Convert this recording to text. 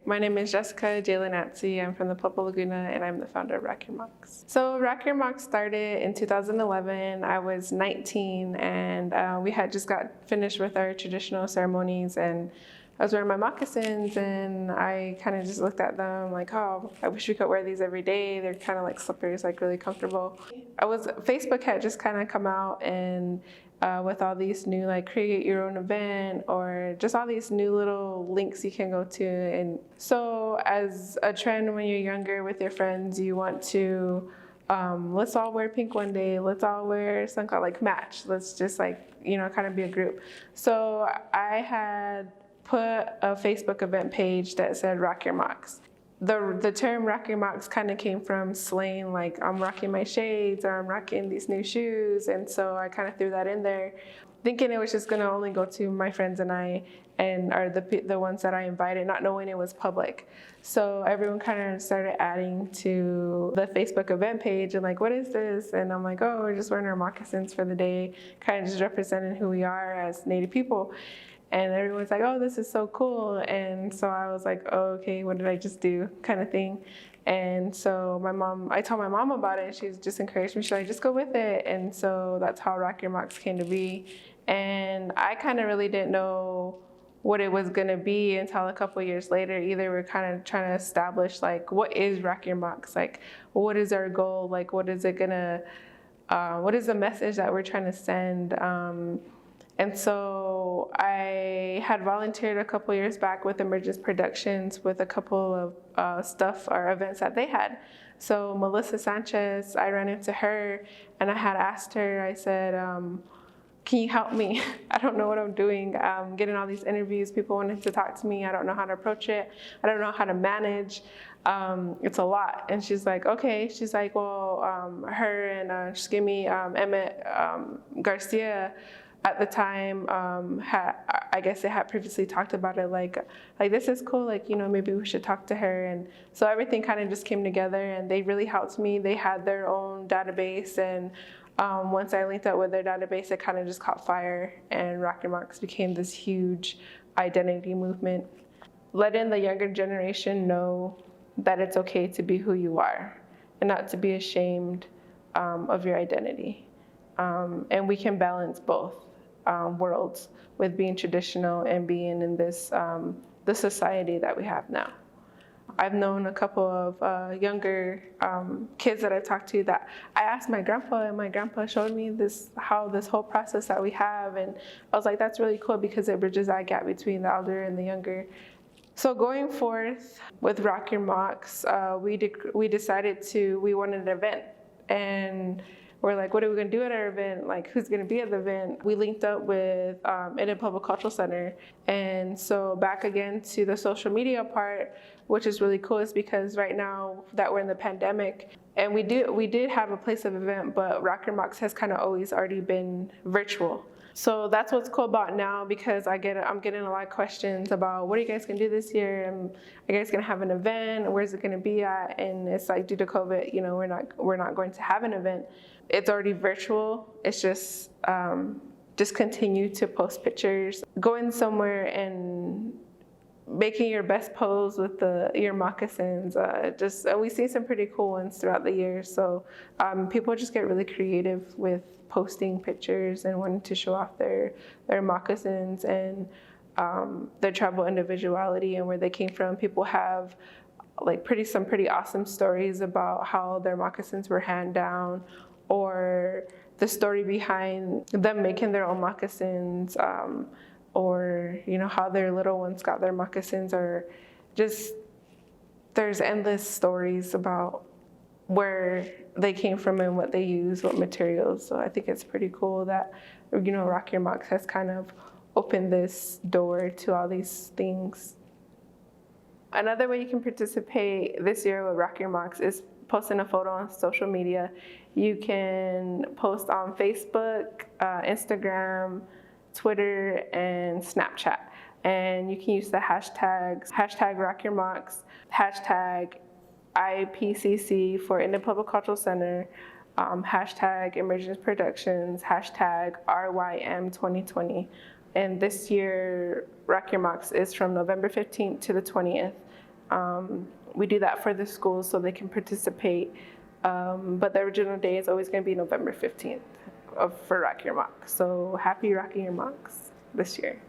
My name is Jessica Jaylyn Atsye. I'm from the Laguna, and I'm the founder of Rock Your Mocks. So Rock Your Mocks started in 2011. I was 19, and we had just got finished with our traditional ceremonies, and I was wearing my moccasins, and I kind of just looked at them like, oh, I wish we could wear these every day. They're kind of like slippers, like really comfortable. Facebook had just kind of come out, and with all these new like create your own event or just all these new little links you can go to. And so as a trend when you're younger with your friends, you want to let's all wear pink one day, let's all wear something like match, let's just like, you know, kind of be a group. So I had put a Facebook event page that said Rock Your Mocks. The term Rock Your Mocks kind of came from slang, like I'm rocking my shades or I'm rocking these new shoes, and so I kind of threw that in there, thinking it was just gonna only go to my friends and I, and are the ones that I invited, not knowing it was public. So everyone kind of started adding to the Facebook event page and like, what is this? And I'm like, oh, we're just wearing our moccasins for the day, kind of just representing who we are as Native people. And everyone's like, oh, this is so cool. And so I was like, oh, okay, what did I just do, kind of thing. And so I told my mom about it, and she just encouraged me. She's like, just go with it. And so that's how Rock Your Mocks came to be. And I kind of really didn't know what it was going to be until a couple years later. Either we're kind of trying to establish, like, what is Rock Your Mocks? Like, what is our goal? Like, what is it going to, what is the message that we're trying to send? And so I had volunteered a couple years back with Emergence Productions with a couple of stuff or events that they had. So Melissa Sanchez, I ran into her and I had asked her, I said, can you help me? I don't know what I'm doing. Getting all these interviews, people wanting to talk to me. I don't know how to approach it. I don't know how to manage. It's a lot. And she's like, okay. She's like, well, her and she gave me Emmett Garcia. At the time, I guess they had previously talked about it, like this is cool, like, you know, maybe we should talk to her. And so everything kind of just came together, and they really helped me. They had their own database, and once I linked up with their database, it kind of just caught fire, and Rock Your Mocks became this huge identity movement. Letting the younger generation know that it's okay to be who you are and not to be ashamed of your identity. And we can balance both worlds with being traditional and being in this the society that we have now. I've known a couple of younger kids that I've talked to that I asked my grandpa, and my grandpa showed me how this whole process that we have, and I was like, that's really cool because it bridges that gap between the elder and the younger. So going forth with Rock Your Mocks, we decided we wanted an event, and we're like, what are we going to do at our event? Like, who's going to be at the event? We linked up with Indian Public Cultural Center. And so back again to the social media part, which is really cool, is because right now that we're in the pandemic, and we did have a place of event, but Rock Your Mocks has kind of always already been virtual. So that's what's cool about now, because I'm getting a lot of questions about, what are you guys gonna do this year? And are you guys gonna have an event? Where's it gonna be at? And it's like, due to COVID, you know, we're not going to have an event. It's already virtual. It's just continue to post pictures, going somewhere and making your best pose with your moccasins. We see some pretty cool ones throughout the year. So people just get really creative with posting pictures and wanting to show off their moccasins and their tribal individuality and where they came from. People have like some pretty awesome stories about how their moccasins were hand down, or the story behind them making their own moccasins, or, you know, how their little ones got their moccasins, or just there's endless stories about where they came from and what they use, what materials. So I think it's pretty cool that, you know, Rock Your Mocks has kind of opened this door to all these things. Another way you can participate this year with Rock Your Mocks is posting a photo on social media. You can post on Facebook, Instagram, Twitter, and Snapchat. And you can use the hashtags, hashtag Rock Your Mocks, hashtag IPCC for Indian Public Cultural Center, hashtag Emergence Productions, hashtag RYM 2020. And this year, Rock Your Mocks is from November 15th to the 20th. We do that for the schools so they can participate. But the original day is always going to be November 15th for Rock Your Mock. So happy Rocking Your Mocks this year.